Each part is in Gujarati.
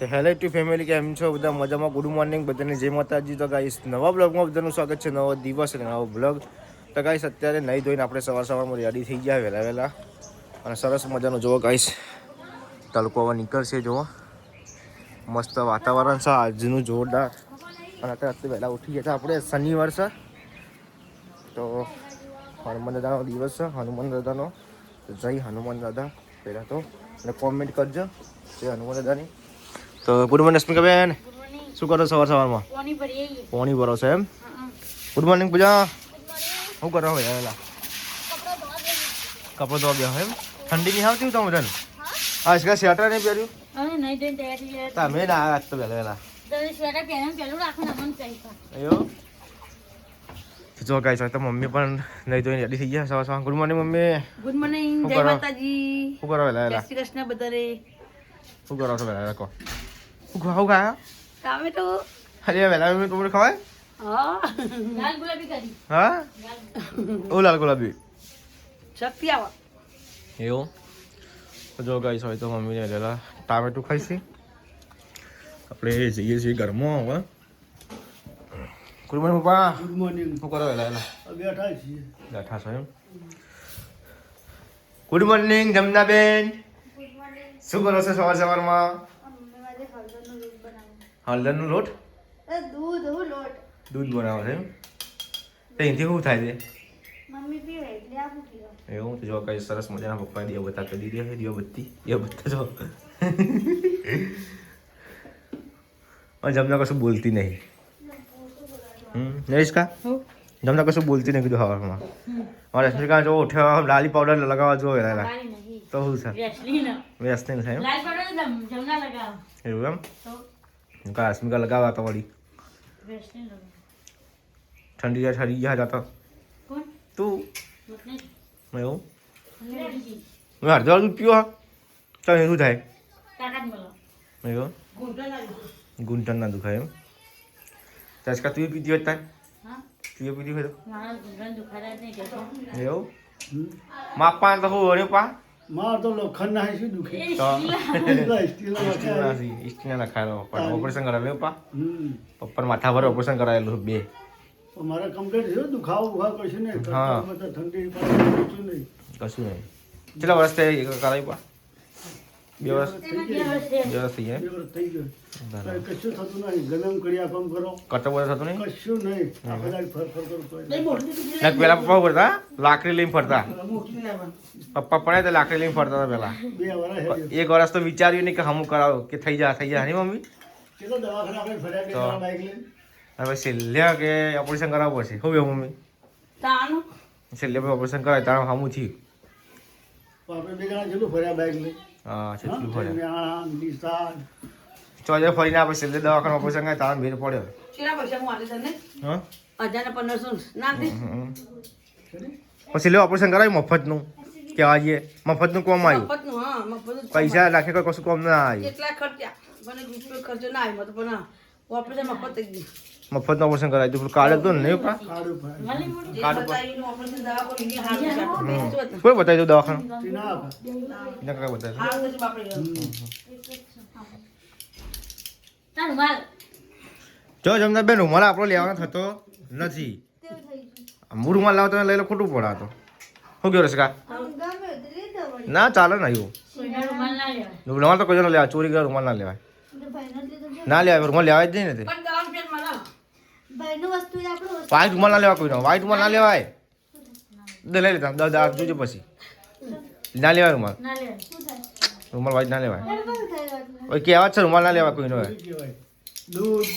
તો હેલો ટુ ફેમિલી, કેમ છો બધા? મજામાં? ગુડ મોર્નિંગ બધાને, જય માતાજી. તો ગાઈસ નવા બ્લોગમાં બધાનું સ્વાગત છે. નવો દિવસ અને નવો બ્લોગ. તો ગાઈસ અત્યારે નહીં ધોઈને આપણે સવારમાં રેડી થઈ ગયા વહેલા અને સરસ મજાનું જોવો ગાઈસ, તડકો હવે નીકળશે. જુઓ મસ્ત વાતાવરણ છે આજનું, જોરદાર. અને અત્યારે વહેલા ઉઠી ગયા આપણે, શનિવાર છે તો હનુમાન દાદાનો દિવસ છે. હનુમાન દાદાનો જય હનુમાન દાદા પહેલાં તો, અને કોમેન્ટ કરજો જય હનુમાન દાદાની. તો ગુડ મોર્નિંગ સ્મિકાબેન, શું કરો સવારમાં? પોણી ભરો છો એમ? ગુડ મોર્નિંગ પૂજા, શું કરો વહેલા? કપડો ધોવા ગયા એમ? ઠંડી નહીં આવતી તમે બધાને? હા, इसका સ્વેટર નહીં પહેર્યું? તમે ના આજ તો વહેલા એવું? જો ગાઈસ તો મમ્મી પણ નહીં ધોઈને રેડી થઈ ગયા સવાર. Good morning mummy. Good morning, જય માતાજી. શું કરો વહેલા? જય શ્રી કૃષ્ણ બધાને. શું કરો છો વહેલા? કહો શું ખાયા? ટામેટો. અરે વહેલા મમ્મી તમને ખવાય? હા, લાલ ગુલાબી કરી. હા, ઓ લાલ ગુલાબી શક્તિ આવા. એવું? તો જો ગાઈસ હોય તો મમ્મીને વહેલા ટામેટું ખાઈશી. આપણે જઈએ છીએ ઘરમાં હવે. ગુડ મોર્નિંગ પપ્પા. Good morning. શું કરો વહેલા? બેઠા છીએ. બેઠા છો એમ? Good morning Jamnaben. શું કરો છો સવારમાં? હળદરનો લોટ? દૂધ બનાવો છે એમ? તો એનાથી શું થાય છે? એવું? તો જો કઈ સરસ મજાના પપ્પાએ દીવા બત્તા કરી દીધી છે. દીવા બત્તા જો જમના કશું બોલતી નહીં. નરેશકા જમના કશું બોલતી નહીં કીધું હવામાં. મારે રશ્મિકા જો ઉઠ્યા લાલી પાવડર લગાવવા જો વહેલા તો શું છે? વેસ્લિન છે એમ? એવું એમ? રશ્મિકા લગાવવા તો વળી ઠંડી ગયા જતો તું એવું? મેં અડધો દૂધ પીવો તો શું થાય? એવું? ઘૂંટણ ના દુખાય એમ? તસકા તું પીતી હોય તાર? તું પીતી હોય તો એવું? માપા તો હું વળ્યો પા માર તો લોખંડ ના શું દુખે તો સ્ટીલ ના સ્ટીલ ના ખાયો પણ ઓપરેશન કરાવ્યું પપ્પા. પપ્પા માથા પર ઓપરેશન કરાવેલું બે. મારે કમ્પ્લીટ થયો દુખાવો ઉભા કશું નહીં. હા. ઠંડી કશું નહીં. કશું નહીં. કેટલા વર્ષ થઈ કરાવી પા? 2 વર્ષ? 2 વર્ષ થઈ ગયા? 2 વર્ષ થઈ ગયો. કશું થતું નહીં. ગરમ કર્યા કામ કરો કરતો બધો થતું નહીં? કશું નહીં. આપણે ફર કરું તો પેલા પપ્પા ફરતા લાકડી લઈને ફરતા. પપ્પા પડે તો લાકડી લઈને ફરતા હતા પેલા. 2 વર્ષ 1 વર્ષ તો વિચાર્યું નહીં કે હમું કરાવો કે થઈ જાય નહીં મમ્મી? કેટલો દવાખાને આપણે ફર્યા કે બાઈક લઈને હવે છેલ્લે કે ઓપરેશન કરાવવું પડશે. શું કહ્યું મમ્મી? છેલ્લે ઓપરેશન કરાય તારા હમું થયું. આપણે 2 જણા જેટલું ફર્યા બાઈક લઈને. હા, છેલ્લું ફર્યા. નિશાન ચોજે ફરીને આપણે છેલ્લે દવાખાને ઓપરેશન કરે તારા ભેર પડ્યો. હા, 1500 ના દે. પછી છેલ્લે ઓપરેશન કરાવ્યું મફતનું કહેવા જઈએ. મફતનું કોમ આવ્યું. મફતનું, હા, મફતનું. પૈસા નાખે કોઈ કશું કોમ ના આવ્યું. કેટલા ખર્ચા મને રૂપિયો ખર્ચો ના આવ્યો તો પણ ઓપરેશન મફત થઈ ગયું. મફતનું ઓપરેશન કરાવ્યું હતું. કાર્ડ હતું ને નહીં પા? કાઢું ભાઈ કાર્ડ ઉપર બતાવીને ઓપરેશન દવા કોઈ નહીં હારું છે. કોઈ બતાવી દઉં દવાખાનું? ના એને કાંઈ બતાવી દઉં. હારું છે બાપરે. જો જમના બેન રૂમાલ આપણો લેવાનો થતો નથી. હું રૂમાલ લાવતો લઈ લો, ખોટું પડે તો. શું કહ્યું રસકા? ના ચાલે ને એવું. રૂમાલ તો કોઈ ના લેવાય. ચોરી કર્યા રૂમાલ ના લેવાય. ના લેવાય રૂમાલ લેવાય જ નહીં ને. પણ દવા પેટ મળે. વ્હાઈટ રૂમાલ ના લેવા કોઈનો. વ્હાઈટ રૂમાલ ના લેવાય. લઈ લેતા 10 જોજો પછી. ના લેવાય રૂમાલ. રૂમાલ વ્હાઈટ ના લેવાય. ઓય કહેવાત છે રૂમાલ ના લેવા કોઈનો. કહેવાય દૂધ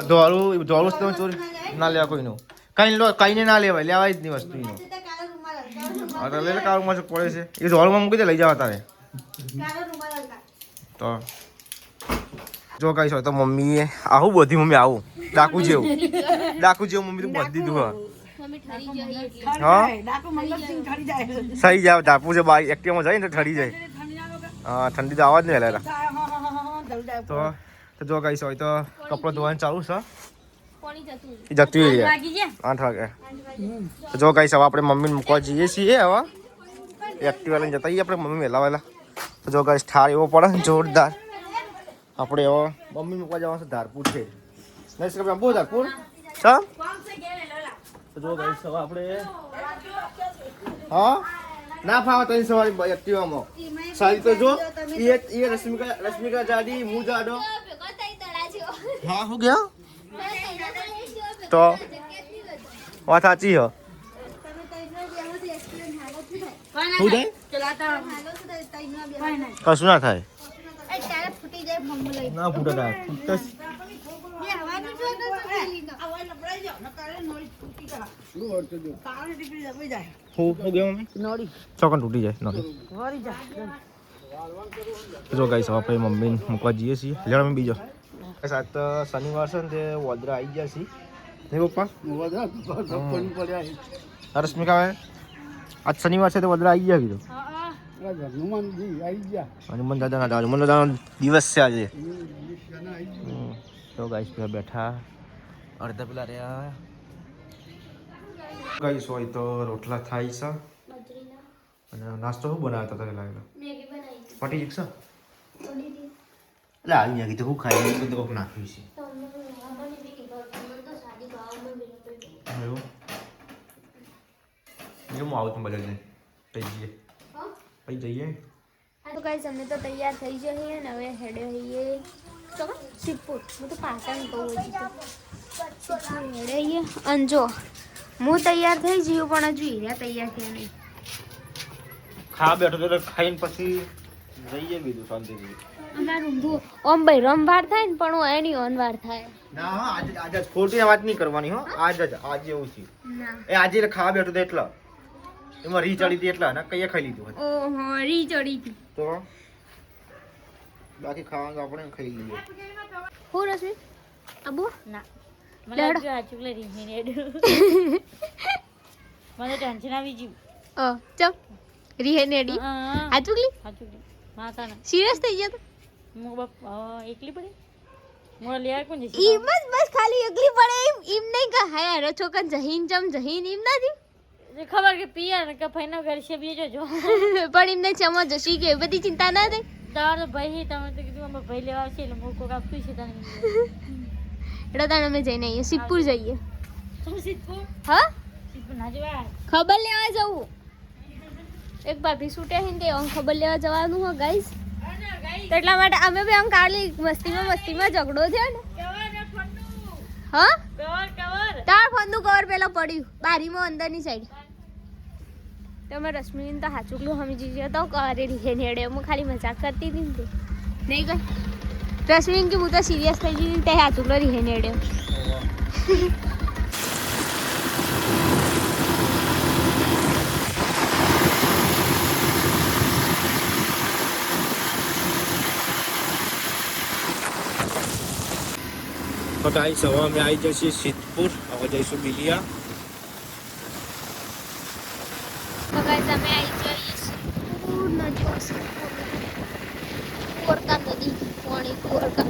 ધોળું ચોરી ના લેવા કોઈનું. કઈને ના લેવાય. લેવાય જ નહીં વસ્તુ. હા તો લઈ લે. કાળુમાં પડે છે એ ધોળમાં મૂકી દે, લઈ જાવ તારે તો. જો કઈ છો તો મમ્મીએ આવું બધી મમ્મી આવું ડાકુ જેવું મમ્મી તો બધી દીધું. હા, સહી જાવ ડાકુ છે બાઈ એક્ટિવામાં જાય ને ઠરી જાય. હા, ઠંડી તો આવા જ નહીં હેલા. તો જો કઈ હોય તો કપડો ધોવાનું ચાલુ છે. જતી રહ્યા 8 વાગે. જો કઈ હવે આપણે મમ્મીને મૂકવા જઈએ છીએ. હવે એક્ટિવા લઈને જતા આપણે મમ્મી વહેલા. તો જો ગાઈસ ઠાર એવો પડે જોરદાર. આપણે હવે મમ્મી મૂકવા જવાનું છે ધારપુર છે નહીં સર બહુ ધારપુર સર જો ગાઈસ હવે આપણે હા ના ફાવે ત્રણ સવારી એક્ટિવામાં સારી તો જો એ રશ્મિકા જાડી હું જાડો હા હું ગયા તો વાત સાચી હો શું થાય કશું ના થાય ના ફૂટે થાય હું ગયો મમ્મી ચોકન તૂટી જાય નોડી જો ગાઈસ આપણે મમ્મીને મૂકવા જઈએ છીએ લેણ અમે બીજો સાત શનિવાર છે ને તે વડોદરા આવી ગયા છીએ નહીં પપ્પા રશ્મિકા આજ શનિવાર છે તો વડોદરા આવી ગયા કીધું હનુમાન દાદા ના હનુમાન દાદાનો દિવસ છે આજે તો ગાઈસ પેલા બેઠા અડધા પેલા રહ્યા ગાઈસ હોય તો રોટલા થાય છે અને નાસ્તો શું બનાવતા હતા પેલા પટી જશે એટલે આવી ગયા કીધું હું ખાઈ બધું કોક નાખ્યું છે એવું હું આવું તું બધા જઈને પછી જઈએ તો ગાઈસ અમે તો તૈયાર થઈ જઈએ ને હવે હેડે હઈએ તો સિદ્ધપુર હું તો પાટણ કહું હજી તો હેડે હઈએ અને જો હું તૈયાર થઈ જયું પણ હજુ હીરા તૈયાર થયા નહીં ખા બેઠો તો ખાઈને પછી જઈએ બીજું શાંતિથી અમારું ઊંધું ઓમ ભાઈ રમવાર થાય ને પણ એની ઓનવાર થાય ના હા આજે ખોટી વાત નહીં કરવાની હો આજે એવું છે ના એ આજે ખાવા બેઠો તો એટલા એમાં રી ચડી હતી એટલા ને કઈએ ખાઈ લીધું ઓહો રી ચડી હતી તો બાકી ખાવાનું આપણે ખાઈ લઈએ હું રસમી અબુ ના લેડો. મને જો આ ચુકલે રીંગણી નેડું મને ટેન્શન આવી ગયું ચમ રીહે નેડી હા આ ચુકલી ચુકલી માતા ના સિરિયસ થઈ ગયા તો મો બાપ એકલી પડી મો લેવા કોણ જશે ઈ બસ ખાલી એકલી પડે એમ નહીં કે હા યાર છોકન જહીન ચમ જહીન એમ નથી જે ખબર કે પિયા ને કે ફાઈનો ઘર છે બીજો જો પણ એમને ચમો જશી કે એ બધી ચિંતા ના થાય તારો ભાઈ તમે તો કીધું અમે ભાઈ લેવા આવશે એટલે મોકો કાપતું છે તને એટલે તાણે અમે જઈને આવીએ સિદ્ધપુર જઈએ શું સિદ્ધપુર હા સિદ્ધપુર ના જવાય ખબર લેવા જવું એક ભાભી છૂટે છે ને તે ખબર લેવા જવાનું હો ગાઈસ એટલા માટે અમે બી આમ કાલી મસ્તીમાં ઝઘડો થયો ને હા કવર તાર ફોનનું કવર પેલો પડ્યું બારીમાં અંદરની સાઈડ તમે રશ્મિને તો હાચુકલું સમજી ગયો તો કરે રીહે નેડે હું ખાલી મજાક કરતી હતી ને તે નહીં કઈ રશ્મિન કે હું તો સિરિયસ થઈ ગઈ તે હાચુકલો રીહે નેડે તો ગાઈસ હવે અમે આવી જઈએ સિદ્ધપુર હવે જઈશું બિલિયા તો ગાઈસ અમે આવી જઈએ સિદ્ધપુર નજીક સિદ્ધપુર કોરકા નદી પાણી કોરકા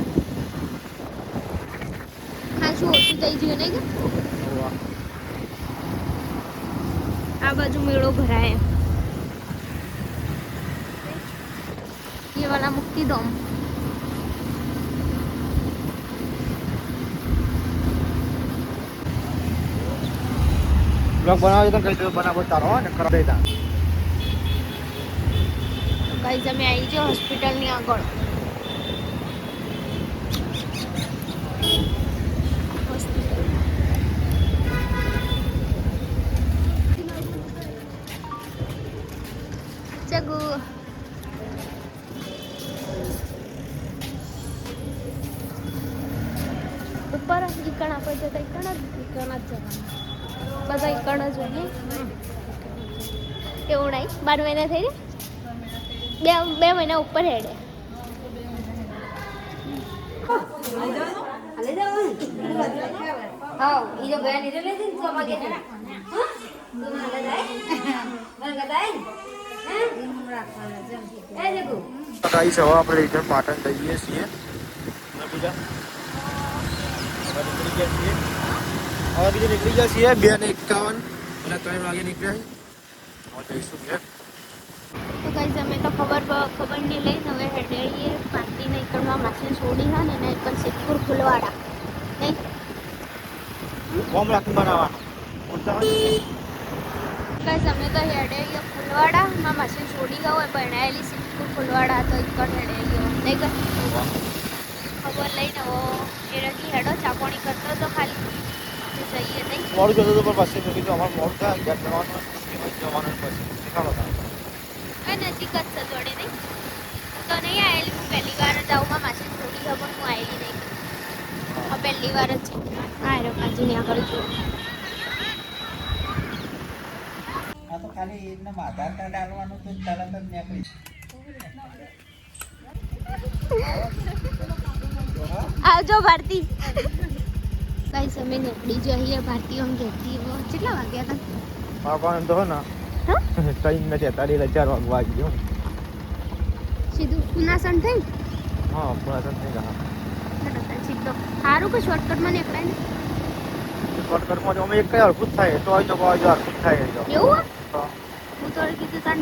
ખાસું ઓછું થઈ ગયું નહીં કે આ બાજુ મેળો ભરાય ये वाला मुक्तिधाम બ્લોગ બનાવો તો કઈ બનાવો તારો ને કર દેતા ગાઈસ અમે આવી છે હોસ્પિટલ ની આગળ ચગુ ઉપર ઈકણ આપણે જતા ઈકણ જ જવાનું બધા ઈકણ જ હોય એવું નહીં 12 મહિના થઈ ગયા બે મહિના ઉપર હેડે ગાઈસ હવે આપણે રિટર્ન પાટણ જઈએ છીએ બીજા હવે બીજે નીકળી ગયા છીએ 2:51 અને 3 વાગે નીકળ્યા હવે જઈશું ઘેર ગાઈઝ અમે તો ખબર નહીં લઈને હવે હેડે પાર્ટી નહીં કરવા માસી છોડી હા ને એના પર સિદ્ધપુર ફૂલવાડા નહીં બોમ્બ રાખી બનાવવા ગાઈઝ અમે તો હેડે ફૂલવાડા માં માસી છોડી ગયો હોય ભણાયેલી સિદ્ધપુર ફૂલવાડા તો એક હેડે ગયો નહીં કર ખબર લઈને એ રકી હેડો ચાપણી કરતો તો ખાલી જઈએ નહીં મોડું જતો પણ પછી મેં કીધું અમારે મોડું થાય ઘેર જવાનું જવાનું પછી શીખાડો કઈ નજીક જ છે જોડે નહીં હું તો નહીં આવેલી હું પહેલી વાર જ આવું માસી છોડી ગયો પણ હું આવેલી નહીં આ પહેલી વાર જ છે હા રકાજી ને આગળ જો આ તો ખાલી એમને આધાર કાર્ડ આવવાનું તો તરત જ નીકળી આવજો ભારતી કઈ સમય નીકળી જઈએ ભારતી આમ જતી કેટલા વાગ્યા હતા પાકવાનું તો હો ને ટ્રેન નથી 4 વાગવા ગયો સીધું પુનાસન થઈ હા પુનાસન થઈ ગયા સીધો સારું કે શોર્ટકટમાં નીકળાય ને શોર્ટકટમાં અમે એક કઈ હરકું જ થાય તો આવી જો હરકું થાય તો એવું હા. હું તો કીધું તાન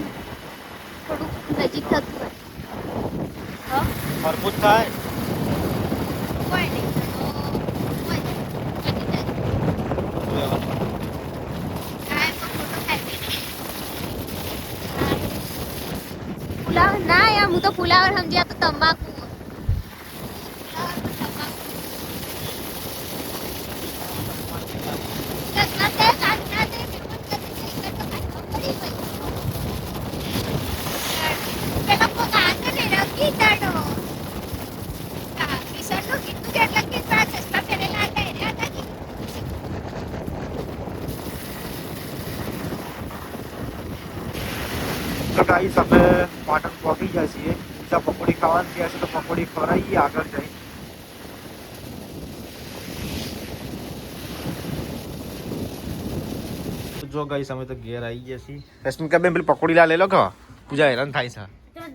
થોડુંક નજીક થતું હોય હા હરકું જ થાય કોઈ નહીં તો કોઈ નહીં. જતી જાય. હા, એમાં ખોટો થાય નહીં. ફુલાવર ના યાર હું તો ફુલાવર સમજ્યા તો તંબાકુ તો ગાઈસ અમે પાટણ પહોંચી ગયા છીએ જ્યાં પકોડી ખાવાની ગયા છે તો પકોડી ખવડાવીએ આગળ જઈ જો ગાઈસ અમે તો ઘેર આવી ગયા છીએ રશ્મિકા બેન પેલી પકોડી લા લઈ લો કે પૂજા હેરાન થાય છે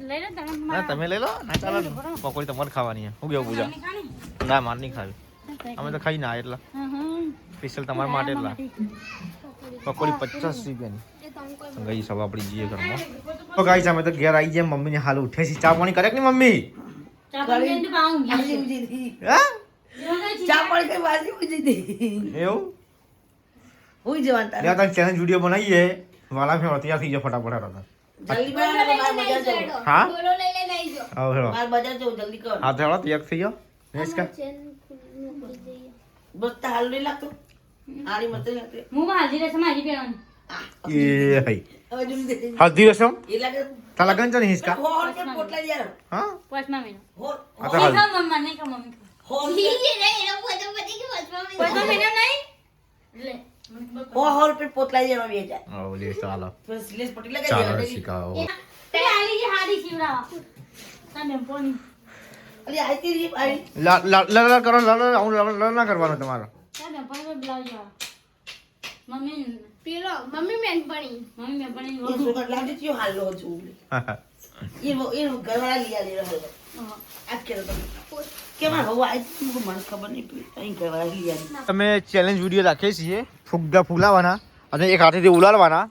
લઈ લો તમે ના તમે લઈ લો ના ચાલો પકોડી તમારે ખાવાની છે હું કેવું પૂજા ના મારે નહીં ખાવી અમે તો ખાઈ ના એટલા સ્પેશિયલ તમારા માટે એટલા પકોડી 50 રૂપિયાની ગઈ સવા આપણી જઈએ ઘરમાં તો ગાઈસ અમે તો ઘેર આવી ગયા મમ્મીને હાલ ઉઠે છે ચા પાણી કરે કે નહીં મમ્મી ચા પાણી પાઉં આજે ઉજી હતી હા ચા પાણી કઈ વાજી ઉજી હતી એવું હોઈ જવાનું તારે. લે તાર ચેલેન્જ વિડિયો બનાવીએ વાલા ફેર તૈયાર થઈ જાય ફટાફટ હતા જલ્દી બનાવો માર બજાર જવું હા બોલો લઈ લઈને આવી જાઓ આવ હેડો માર બજાર જવું જલ્દી કર હા તો હેડો તૈયાર થઈ જાઓ નેસ કા બસ તો હાલ નહીં લાગતો આરી મત લાગતો હું હાજી રહેશે મારી પહેરવાની એ હઈ હવે જલ્દી દે હલ્દી રસમ એ લાગે તા લગન છે ને હિસકા હોર કે પોટલા યાર હા પોચમાં મહિનો હોર આ તો નહીં હાલ ખાવ મમ્મા નહીં ખાવ મમ્મી હોર પોચમાં મહિનો નહીં લે હોર पे પોટલા યાર આવી જાય આવ લે ચાલો તો સિલેસ પટી લગાઈ ચાલો દે શીખાઓ તે આલી જે હાડી શિવરાવા તમે પોણી અરે આઈ તી આઈ લ કરો લ ના કરવાનો તમારો તમે પોણી બ્લાઉઝ મમ્મી પેલો મમ્મી મેન પણી મમ્મી મેં પણ એ સુગર લાગે છે હાલ લો છું એ ઘરવાળા લઈ આલી રહ્યો આજ કે તો કેમાં હવા આઈ તું મને ખબર નહીં પડી અહીં ઘરવાળા લઈ આલી તમે ચેલેન્જ વિડિયો રાખીએ છીએ ફુગ્ગા ફૂલાવાના અને એક હાથેથી ઉલાળવાના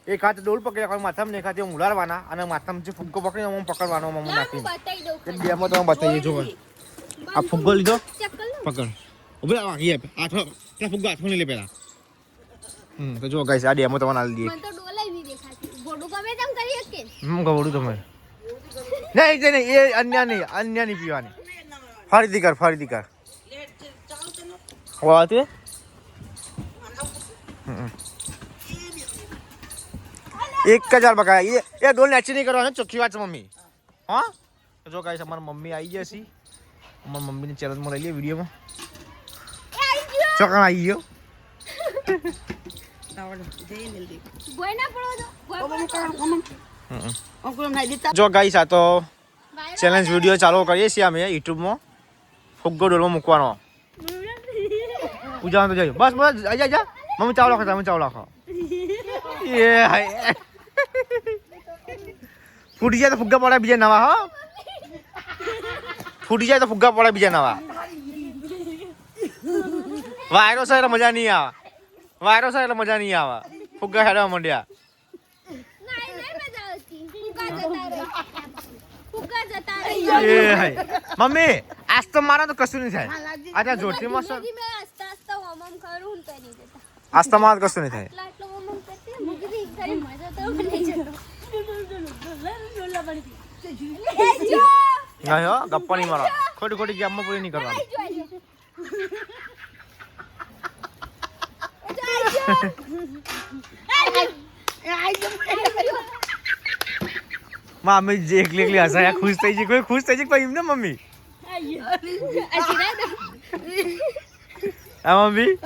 એક હાથે ડોલ પકડી રાખવાનું માથામાં એક હાથે ઉલાળવાના અને માથામાં જે ફુગ્ગો પકડીને આમ પકડવાનો આમ નાખીને બતાવી દઉં એક બેમાં તમે બતાવીએ જો આ ફુગ્ગો લીધો પકડ ઉભે વાગી આપે આઠો ત્યાં ફુગ્ગો હાથમાં લઈ લે પેલા તો જો ગાઈસ આ ડેમો તમને આલી દઈએ મને તો ડોલાઈ બી દેખાતી બોડું ગમે તેમ કરી શકે ગવડું તમે નહીં એ અન્ય નહીં પીવાની ફરીથી કર વાત એ એક જ વાર બકાય એ ડોલ નેચી નહીં કરવાનો ચોખ્ખી વાત છે મમ્મી હા તો જો ગાઈસ અમારા મમ્મી આવી ગયા છે અમારા મમ્મીને ચેલેન્જમાં લઈ લઈએ વિડીયોમાં ચોકણ આવી ગયો ગોય ના પડો તો ગોય જો ગાઈસ આ તો ચેલેન્જ વિડીયો ચાલુ કરીએ છીએ અમે યુટ્યુબમાં ફુગ્ગો ડોલમાં મૂકવાનો પૂજા તો જજો બસ જા મમ્મી ચાવલો ખાતા મમ્મી ચાવલો ખા એ હાય ફૂટી જાય તો ફુગ્ગા પડે બીજા નવા હા ફૂટી જાય તો ફુગ્ગા પડે બીજા નવા વાયરો છે એટલે મજા નહીં આવે ફુગ્ગા હેડવા માંડ્યા હાય. મમ્મી આજ તો મારા તો કશું નહીં થાય આ જોરથી માં મેં આસ્તા આસ્તા ઓમમ કરું ને તરી દેતા આજ તો મારા કશું નહીં થાય આટલો ઓમમ કરતી મૂકી દી કરી મજા તો નહીં જતો નહીં હો ગપ્પા નહીં મારો ખોટી ખોટી ગેમમાં પૂરી નહીં કરવાની મમ્મી જે એકલી એકલી હસાયા ખુશ થઈ ગઈ કોઈ ખુશ થઈ ગઈ કોઈ એમને મમ્મી હા મમ્મી